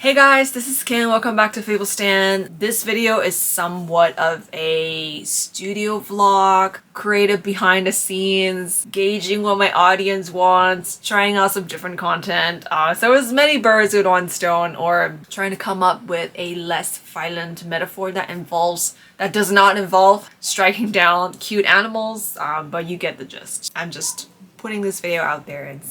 Hey guys, this is Kim. Welcome back to Fables. This video is somewhat of a studio vlog, creative behind the scenes, gauging what my audience wants, trying out some different content. So as many birds with one stone, or trying to come up with a less violent metaphor that does not involve striking down cute animals, but you get the gist. I'm just putting this video out there and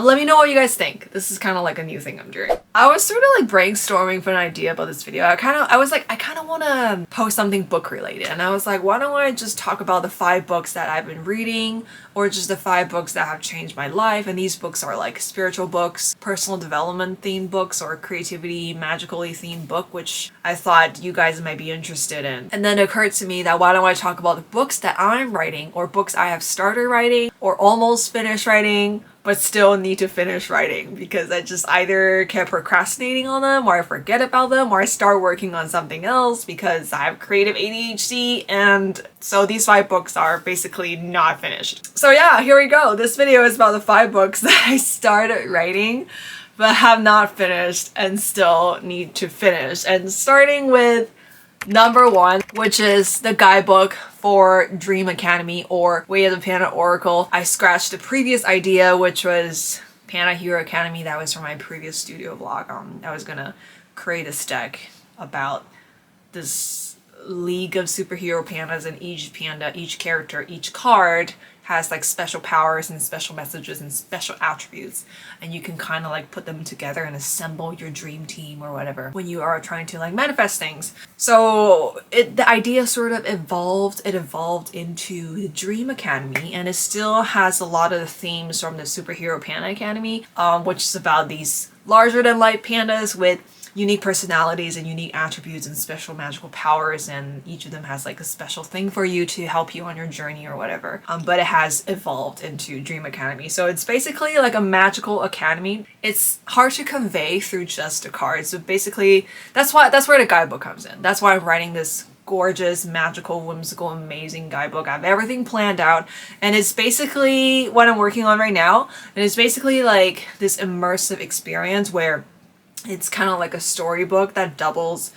let me know what you guys think. This is kind of like a new thing I'm doing. I was sort of like brainstorming for an idea about this video. I kind of want to post something book related, and I was like, why don't I just talk about the 5 books that I've been reading, or just the 5 books that have changed my life. And these books are like spiritual books, personal development themed books, or creativity magically themed book, which I thought you guys might be interested in. And then it occurred to me that why don't I talk about the books that I'm writing, or books I have started writing or almost finished writing but still need to finish writing, because I just either kept procrastinating on them, or I forget about them, or I start working on something else because I have creative ADHD. And so these 5 books are basically not finished. So yeah, here we go. This video is about the 5 books that I started writing but have not finished and still need to finish. And starting with number 1, which is the guidebook for Dream Academy, or Way of the Panda Oracle. I scratched the previous idea, which was Panda Hero Academy. That was from my previous studio vlog. I was gonna create a deck about this league of superhero pandas, and each panda, each character, each card has like special powers and special messages and special attributes, and you can kind of like put them together and assemble your dream team or whatever when you are trying to like manifest things. So the idea sort of evolved. It evolved into the Dream Academy, and it still has a lot of the themes from the Superhero Panda Academy, which is about these larger than life pandas with unique personalities and unique attributes and special magical powers, and each of them has like a special thing for you to help you on your journey or whatever. But it has evolved into Dream Academy. So it's basically like a magical academy. It's hard to convey through just the cards. So basically that's where the guidebook comes in. That's why I'm writing this gorgeous, magical, whimsical, amazing guidebook. I have everything planned out, and it's basically what I'm working on right now. And it's basically like this immersive experience where it's kind of like a storybook that doubles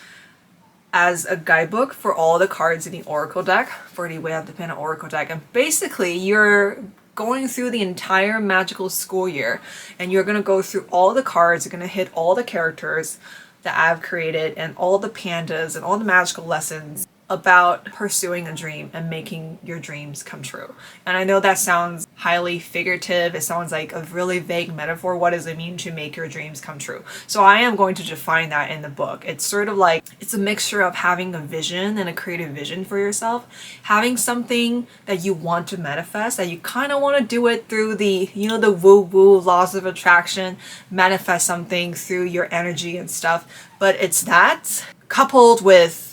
as a guidebook for all the cards in the Oracle deck, for the Way of the Panda Oracle deck. And basically you're going through the entire magical school year, and you're going to go through all the cards. You're going to hit all the characters that I've created and all the pandas and all the magical lessons about pursuing a dream and making your dreams come true. And I know that sounds highly figurative. It sounds like a really vague metaphor. What does it mean to make your dreams come true? So I am going to define that in the book. It's sort of like, it's a mixture of having a vision and a creative vision for yourself, having something that you want to manifest, that you kind of want to do it through the, the woo-woo laws of attraction, manifest something through your energy and stuff. But it's that coupled with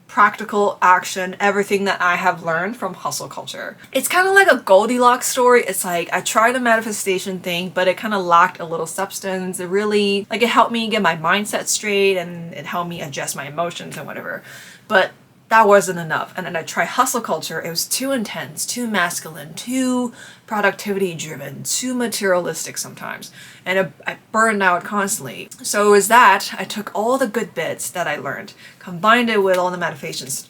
practical action, everything that I have learned from hustle culture. It's kind of like a Goldilocks story. It's like I tried a manifestation thing, but it kind of lacked a little substance. It really, like, it helped me get my mindset straight, and it helped me adjust my emotions and whatever. But that wasn't enough. And then I tried hustle culture. It was too intense, too masculine, too productivity driven, too materialistic sometimes. And I burned out constantly. So it was that I took all the good bits that I learned, combined it with all the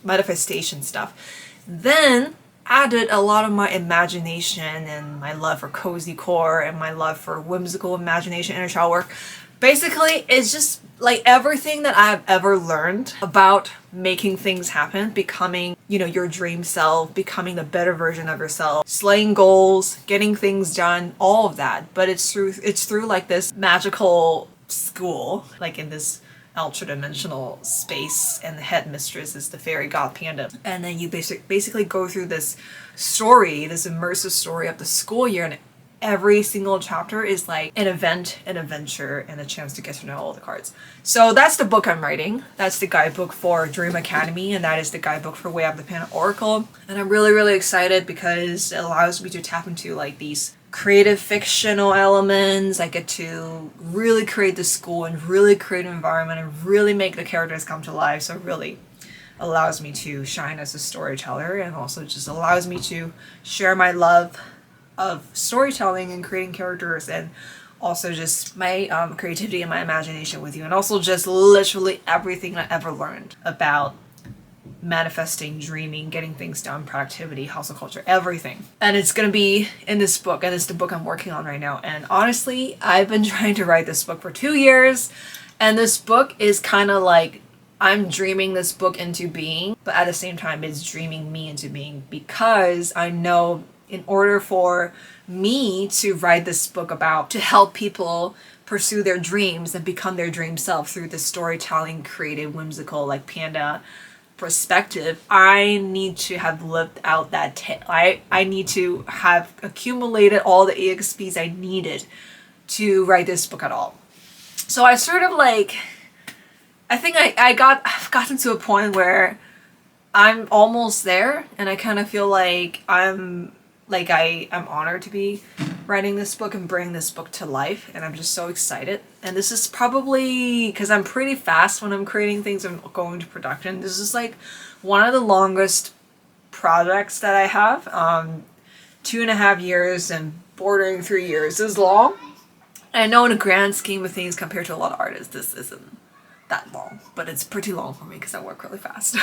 manifestation stuff, then added a lot of my imagination and my love for cozy core and my love for whimsical imagination inner child work. Basically, it's just like everything that I've ever learned about making things happen, becoming, your dream self, becoming the better version of yourself, slaying goals, getting things done, all of that. But it's through like this magical school, like in this ultra-dimensional space, and the headmistress is the fairy god Panda. And then you basically go through this story, this immersive story of the school year, and every single chapter is like an event, an adventure, and a chance to get to know all the cards. So that's the book I'm writing. That's the guidebook for Dream Academy, and that is the guidebook for Way of the Panda Oracle. And I'm really, really excited because it allows me to tap into like these creative fictional elements. I get to really create the school and really create an environment and really make the characters come to life. So it really allows me to shine as a storyteller, and also just allows me to share my love of storytelling and creating characters and also just my creativity and my imagination with you, and also just literally everything I ever learned about manifesting, dreaming, getting things done, productivity, hustle culture, everything. And it's gonna be in this book, and it's the book I'm working on right now. And honestly, I've been trying to write this book for 2 years, and this book is kind of like I'm dreaming this book into being, but at the same time it's dreaming me into being, because I know in order for me to write this book about to help people pursue their dreams and become their dream self through the storytelling, creative, whimsical, like Panda perspective, I need to have lived out that tale. I need to have accumulated all the EXPs I needed to write this book at all. So I sort of like, I think I've gotten to a point where I'm almost there, and I kind of feel like I'm honored to be writing this book and bringing this book to life, and I'm just so excited. And this is probably, because I'm pretty fast when I'm creating things and going to production, this is like one of the longest projects that I have. 2.5 years and bordering 3 years is long. I know in a grand scheme of things, compared to a lot of artists, this isn't that long, but it's pretty long for me because I work really fast.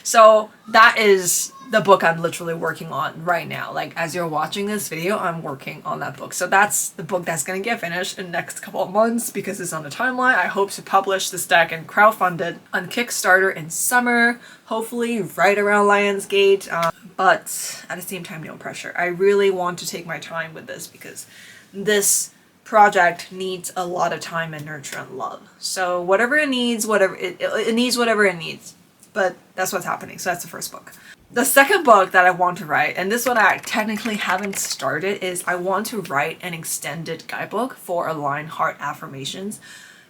So that is the book I'm literally working on right now. Like, as you're watching this video, I'm working on that book. So that's the book that's going to get finished in the next couple of months because it's on the timeline. I hope to publish this deck and crowdfund it on Kickstarter in summer, hopefully right around Lionsgate. But at the same time, no pressure. I really want to take my time with this because this project needs a lot of time and nurture and love. So whatever it needs, it needs whatever it needs. But that's what's happening. So that's the first book. The second book that I want to write, and this one I technically haven't started, is I want to write an extended guidebook for aligned heart affirmations.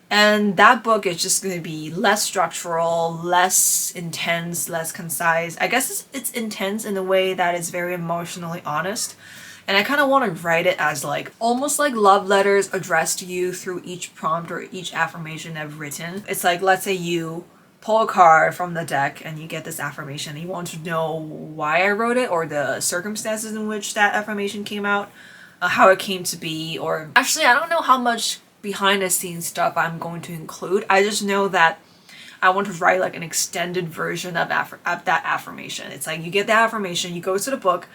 And that book is just going to be less structural, less intense, less concise. I guess it's intense in a way that is very emotionally honest. And I kind of want to write it as like almost like love letters addressed to you through each prompt or each affirmation I've written. It's like, let's say you pull a card from the deck and you get this affirmation and you want to know why I wrote it or the circumstances in which that affirmation came out, how it came to be, or actually I don't know how much behind the scenes stuff I'm going to include. I just know that I want to write like an extended version of that affirmation. It's like you get the affirmation, you go to the book,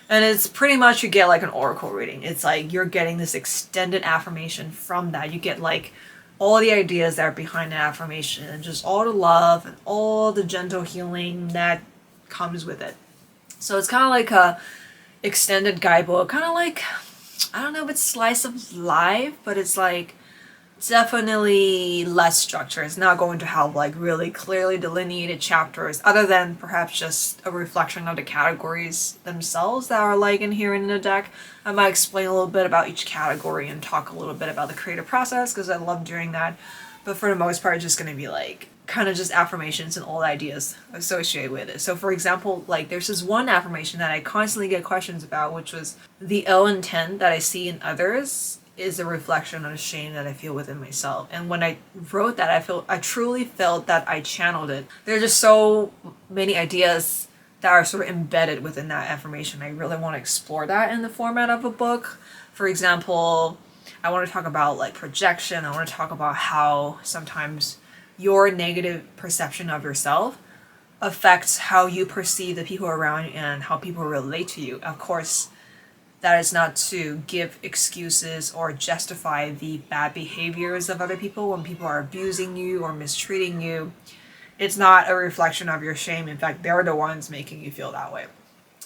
and it's pretty much you get like an oracle reading. It's like you're getting this extended affirmation from that. You get like all the ideas that are behind the affirmation and just all the love and all the gentle healing that comes with it. So it's kind of like a extended guidebook, kind of like, I don't know if it's slice of life, but it's like definitely less structure. It's not going to have like really clearly delineated chapters other than perhaps just a reflection of the categories themselves that are like inherent in the deck. I might explain a little bit about each category and talk a little bit about the creative process because I love doing that. But for the most part, it's just going to be like kind of just affirmations and all the ideas associated with it. So for example, like there's this one affirmation that I constantly get questions about, which was the ill intent that I see in others is a reflection of the shame that I feel within myself. And when I wrote that, I truly felt that I channeled it. There are just so many ideas that are sort of embedded within that affirmation. I really want to explore that in the format of a book. For example, I want to talk about like projection. I want to talk about how sometimes your negative perception of yourself affects how you perceive the people around you and how people relate to you. Of course, that is not to give excuses or justify the bad behaviors of other people when people are abusing you or mistreating you. It's not a reflection of your shame. In fact, they're the ones making you feel that way.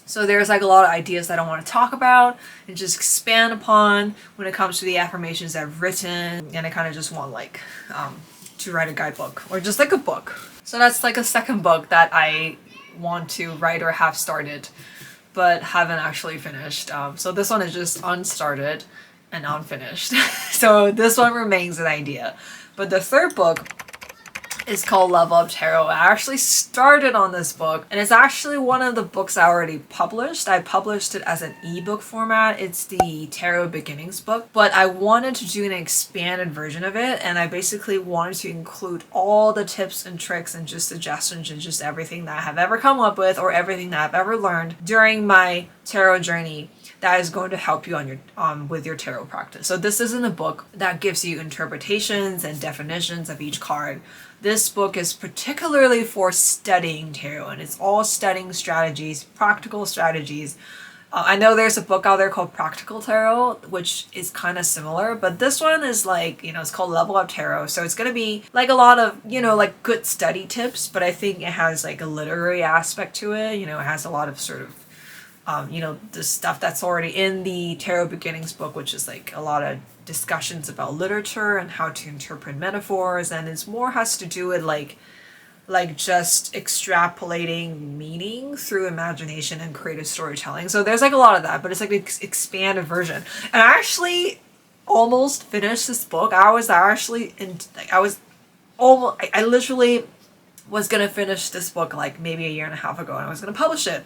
So there's like a lot of ideas that I want to talk about and just expand upon when it comes to the affirmations I've written. And I kind of just want like to write a guidebook or just like a book. So that's like a second book that I want to write or have started, but haven't actually finished. So this one is just unstarted and unfinished. So this one remains an idea. But the third book is called Level Up Tarot. I actually started on this book, and it's actually one of the books I already published. I published it as an ebook format. It's the Tarot Beginnings book, but I wanted to do an expanded version of it, and I basically wanted to include all the tips and tricks and just suggestions and just everything that I have ever come up with or everything that I've ever learned during my tarot journey that is going to help you on your with your tarot practice. So this isn't a book that gives you interpretations and definitions of each card. This book is particularly for studying tarot, and it's all studying strategies, practical strategies. I know there's a book out there called Practical Tarot, which is kind of similar, but this one is like, it's called Level Up Tarot. So it's going to be like a lot of, like good study tips, but I think it has like a literary aspect to it. It has a lot of sort of, the stuff that's already in the Tarot Beginnings book, which is like a lot of discussions about literature and how to interpret metaphors. And it's more has to do with like just extrapolating meaning through imagination and creative storytelling. So there's like a lot of that, but it's like an expanded version. And I actually almost finished this book. I literally was gonna finish this book like maybe a year and a half ago, and I was gonna publish it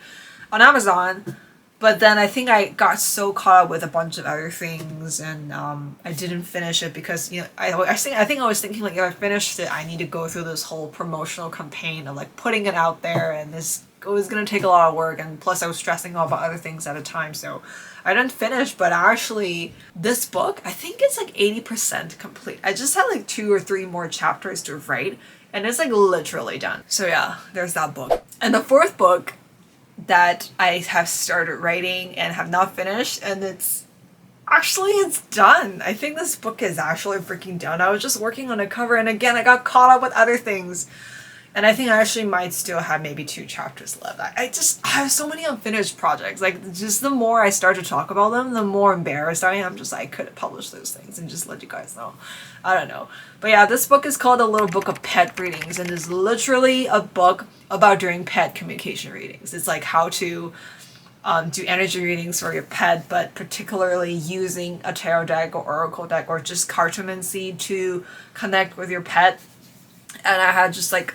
on Amazon. But then I think I got so caught up with a bunch of other things, and I didn't finish it because I think I was thinking like if I finished it, I need to go through this whole promotional campaign of like putting it out there, and this was gonna take a lot of work, and plus I was stressing out about other things at a time, so I didn't finish. But actually, this book I think it's like 80% complete. I just had like 2 or 3 more chapters to write, and it's like literally done. So yeah, there's that book. And the 4th book that I have started writing and have not finished, and it's done. I think this book is actually freaking done. I was just working on a cover, and again I got caught up with other things, and I think I actually might still have maybe 2 chapters left. I have so many unfinished projects. Like, just the more I start to talk about them, the more embarrassed I am. Just I could have published those things and just let you guys know. I don't know. But yeah, this book is called A Little Book of Pet Readings, and is literally a book about doing pet communication readings. It's like how to do energy readings for your pet, but particularly using a tarot deck or oracle deck or just cartomancy to connect with your pet. And I had just like,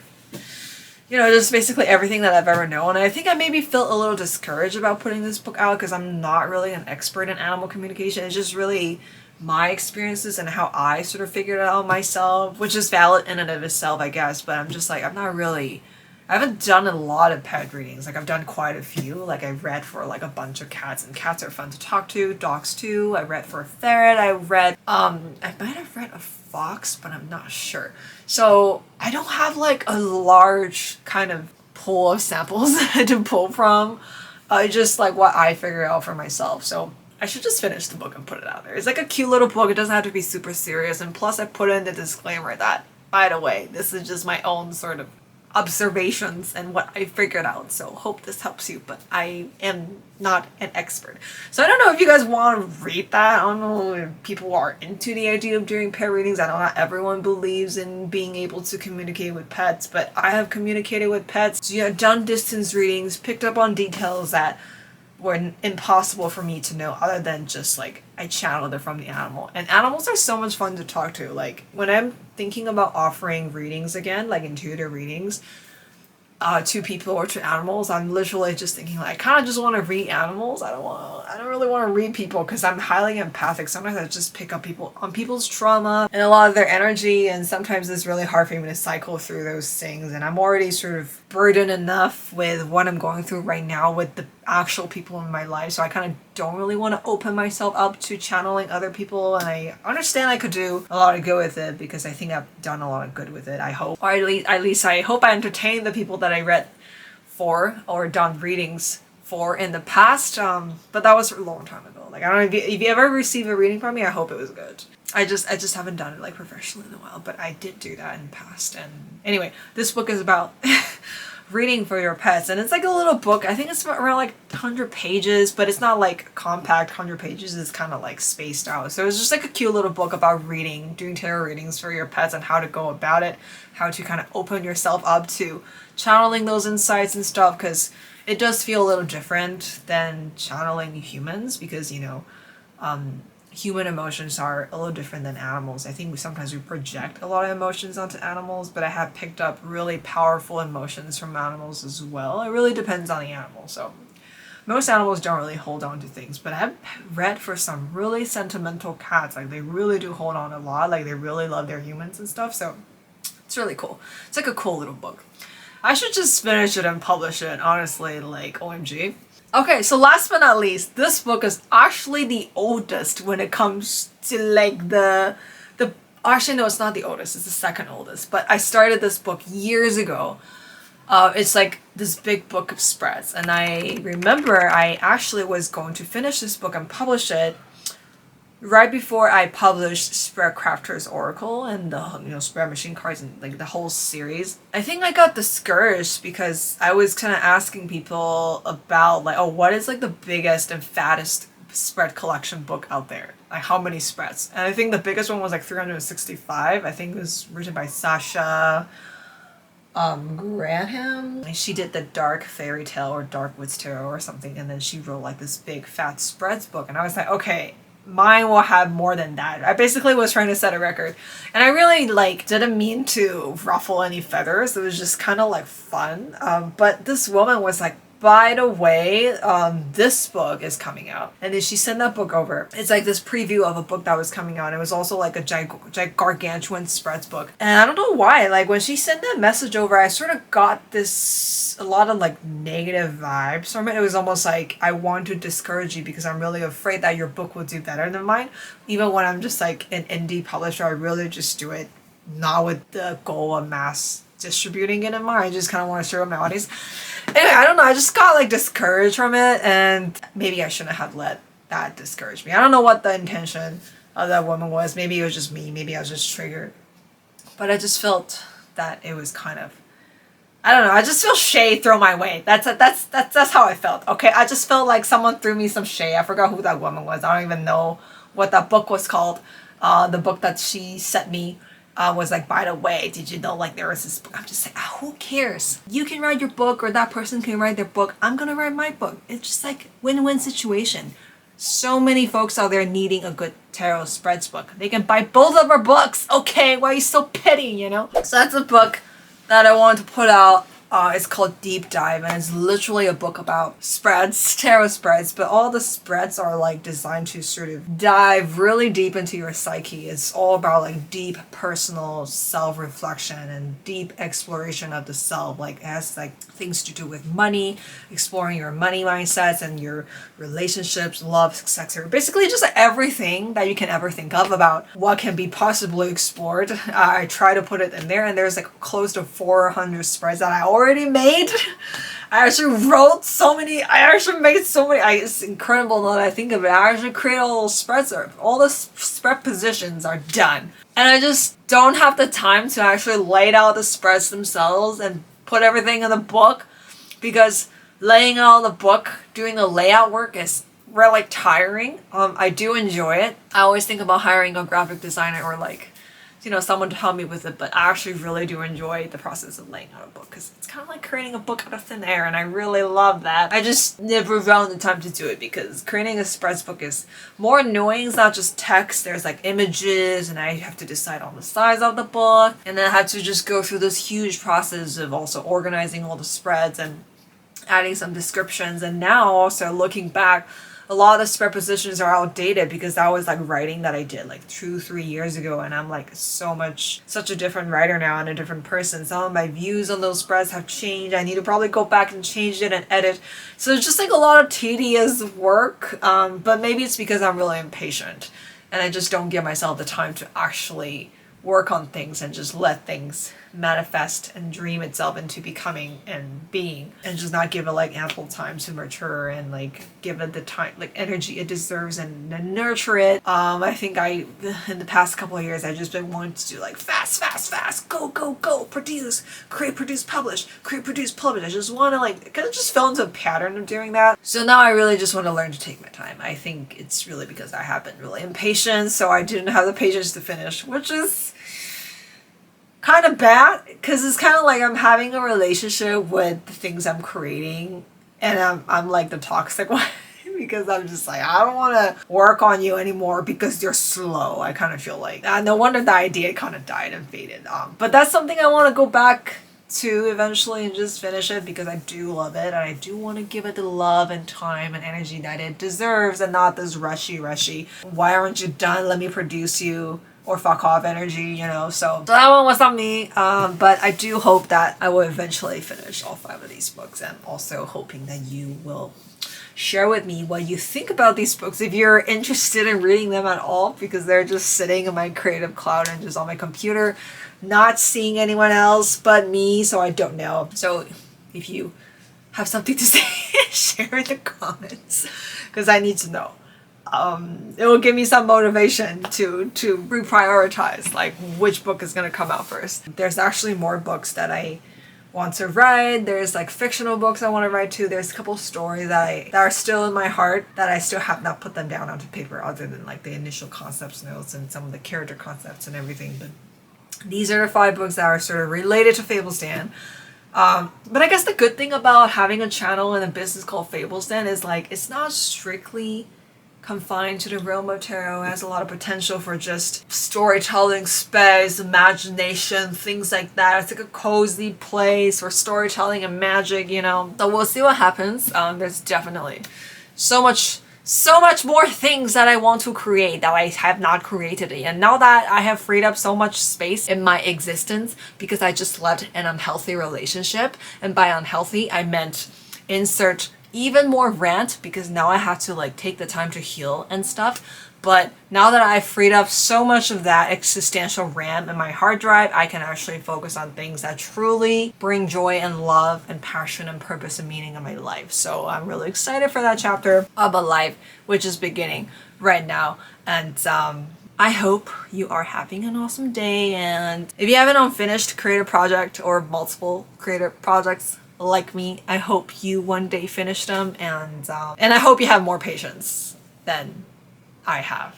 just basically everything that I've ever known. And I think I maybe felt a little discouraged about putting this book out because I'm not really an expert in animal communication. It's just really my experiences and how I sort of figured it out myself, which is valid in and of itself, I guess. But I'm just like, I haven't done a lot of pet readings. Like, I've done quite a few. Like, I read for like a bunch of cats, and cats are fun to talk to. Dogs too. I read for a ferret. I might have read a fox, but I'm not sure. So I don't have like a large kind of pool of samples to pull from. Just like what I figure out for myself. So I should just finish the book and put it out there. It's like a cute little book. It doesn't have to be super serious. And plus I put in the disclaimer that, by the way, this is just my own sort of observations and what I figured out. So hope this helps you, but I am not an expert. So I don't know if you guys want to read that. I don't know if people are into the idea of doing pet readings. I know not everyone believes in being able to communicate with pets, but I have communicated with pets. So, done distance readings, picked up on details that were impossible for me to know other than just like I channeled it from the animal. And animals are so much fun to talk to. Like, when I'm thinking about offering readings again, like intuitive readings, to people or to animals, I'm literally just thinking like, I kind of just want to read animals. I don't really want to read people because I'm highly empathic. Sometimes I just pick up on people's trauma and a lot of their energy, and sometimes it's really hard for me to cycle through those things, and I'm already sort of burdened enough with what I'm going through right now with the actual people in my life, so I kind of don't really want to open myself up to channeling other people. And I understand I could do a lot of good with it because I think I've done a lot of good with it, I hope. Or at least I hope I entertained the people that I read for or done readings for in the past, but that was a long time ago. Like, I don't know if you ever received a reading from me, I hope it was good. I just haven't done it like professionally in a while, but I did do that in the past. And anyway, this book is about reading for your pets, and it's like a little book. I think it's around like 100 pages, but it's not like compact 100 pages. It's kind of like spaced out. So it's just like a cute little book about doing tarot readings for your pets and how to go about it, how to kind of open yourself up to channeling those insights and stuff, because it does feel a little different than channeling humans, because human emotions are a little different than animals. I think sometimes we project a lot of emotions onto animals, but I have picked up really powerful emotions from animals as well. It really depends on the animal. So most animals don't really hold on to things, but I've read for some really sentimental cats. Like, they really do hold on a lot. Like, they really love their humans and stuff. So it's really cool. It's like a cool little book. I should just finish it and publish it, honestly, like, OMG. Okay, so last but not least, this book is actually the oldest when it comes to like the actually no, it's not the oldest, it's the second oldest, but I started this book years ago. It's like this big book of spreads, and I remember I actually was going to finish this book and publish it right before I published Spread Crafter's Oracle and the Spread Machine Cards and like the whole series. I think I got discouraged because I was kind of asking people about like, oh, what is like the biggest and fattest spread collection book out there? Like how many spreads? And I think the biggest one was like 365. I think it was written by Sasha Granham. She did the Dark Fairy Tale or Dark Woods Tarot or something, and then she wrote like this big fat spreads book, and I was like, okay, mine will have more than that. I basically was trying to set a record, and I really like didn't mean to ruffle any feathers. It was just kind of like fun. But this woman was like, by the way, this book is coming out. And then she sent that book over. It's like this preview of a book that was coming out. It was also like a gargantuan spreads book. And I don't know why, like when she sent that message over, I sort of got a lot of like negative vibes from it. It was almost like, I want to discourage you because I'm really afraid that your book will do better than mine. Even when I'm just like an indie publisher, I really just do it not with the goal of mass distributing it in mind. I just kind of want to share with my audience. Anyway, I don't know. I just got like discouraged from it, and maybe I shouldn't have let that discourage me. I don't know what the intention of that woman was. Maybe it was just me. Maybe I was just triggered. But I just felt that it was kind of, I don't know. I just feel shade thrown my way. That's how I felt. Okay, I just felt like someone threw me some shade. I forgot who that woman was. I don't even know what that book was called. The book that she sent me. Was like, by the way, did you know like there was this book? I'm just like, who cares? You can write your book or that person can write their book. I'm gonna write my book. It's just like win-win situation. So many folks out there needing a good tarot spreads book. They can buy both of our books. Okay, why are you so petty, you know? So that's a book that I wanted to put out. It's called Deep Dive, and it's literally a book about spreads, tarot spreads, but all the spreads are like designed to sort of dive really deep into your psyche. It's all about like deep personal self-reflection and deep exploration of the self. Like it has like things to do with money, exploring your money mindsets and your relationships, love, sex, or basically just like everything that you can ever think of about what can be possibly explored. I try to put it in there, and there's like close to 400 spreads that I already made. I actually wrote so many. I actually made so many. It's incredible now that I think of it. I actually created all those spreads. All the spread positions are done, and I just don't have the time to actually lay out the spreads themselves and put everything in the book, because laying out the book, doing the layout work is really tiring. I do enjoy it. I always think about hiring a graphic designer or like, someone to help me with it, but I actually really do enjoy the process of laying out a book, because it's kind of like creating a book out of thin air, and I really love that. I just never found the time to do it because creating a spreads book is more annoying. It's not just text, there's like images, and I have to decide on the size of the book, and then I had to just go through this huge process of also organizing all the spreads and adding some descriptions. And now also looking back, a lot of the spread positions are outdated because that was like writing that I did like 2-3 years ago, and I'm like such a different writer now and a different person. Some of my views on those spreads have changed. I need to probably go back and change it and edit. So it's just like a lot of tedious work, but maybe it's because I'm really impatient and I just don't give myself the time to actually work on things and just let things manifest and dream itself into becoming and being, and just not give it like ample time to mature and like give it the time, like energy it deserves, and nurture it. I think in the past couple of years I've just been wanting to do like fast, go, produce, create, produce, publish, create, produce, publish. I just want to like, kind of just fell into a pattern of doing that. So now I really just want to learn to take my time. I think it's really because I have been really impatient, so I didn't have the patience to finish, which is kind of bad, because it's kind of like I'm having a relationship with the things I'm creating, and I'm like the toxic one because I'm just like, I don't want to work on you anymore because you're slow. I kind of feel like no wonder the idea kind of died and faded. But that's something I want to go back to eventually and just finish it, because I do love it and I do want to give it the love and time and energy that it deserves, and not this rushy why aren't you done, let me produce you, or fuck off energy, so that one was on me. But I do hope that I will eventually finish all 5 of these books, and also hoping that you will share with me what you think about these books if you're interested in reading them at all, because they're just sitting in my creative cloud and just on my computer, not seeing anyone else but me, so I don't know. So if you have something to say, share in the comments, because I need to know. It will give me some motivation to reprioritize like which book is going to come out first. There's actually more books that I want to write. There's like fictional books I want to write too. There's a couple stories that are still in my heart that I still have not put them down onto paper, other than like the initial concepts notes and some of the character concepts and everything. But these are the 5 books that are sort of related to Fables Dan. But I guess the good thing about having a channel and a business called Fables Dan is like it's not strictly confined to the realm of tarot. It has a lot of potential for just storytelling space, imagination, things like that. It's like a cozy place for storytelling and magic, you know. So we'll see what happens. There's definitely so much more things that I want to create that I have not created yet. And now that I have freed up so much space in my existence because I just left an unhealthy relationship, and by unhealthy I meant insert even more rant, because now I have to like take the time to heal and stuff. But now that I've freed up so much of that existential RAM in my hard drive, I can actually focus on things that truly bring joy and love and passion and purpose and meaning in my life. So I'm really excited for that chapter of a life which is beginning right now. And I hope you are having an awesome day. And if you have an unfinished creative project or multiple creative projects like me, I hope you one day finish them, and I hope you have more patience than I have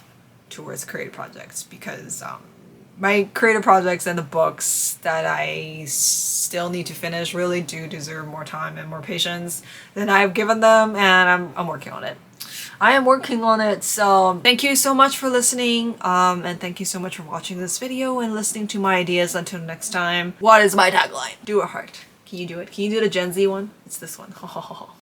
towards creative projects, because my creative projects and the books that I still need to finish really do deserve more time and more patience than I've given them, and I'm working on it. I am working on it. So thank you so much for listening, and thank you so much for watching this video and listening to my ideas. Until next time, what is my tagline? Do a heart. Can you do it? Can you do the Gen Z one? It's this one.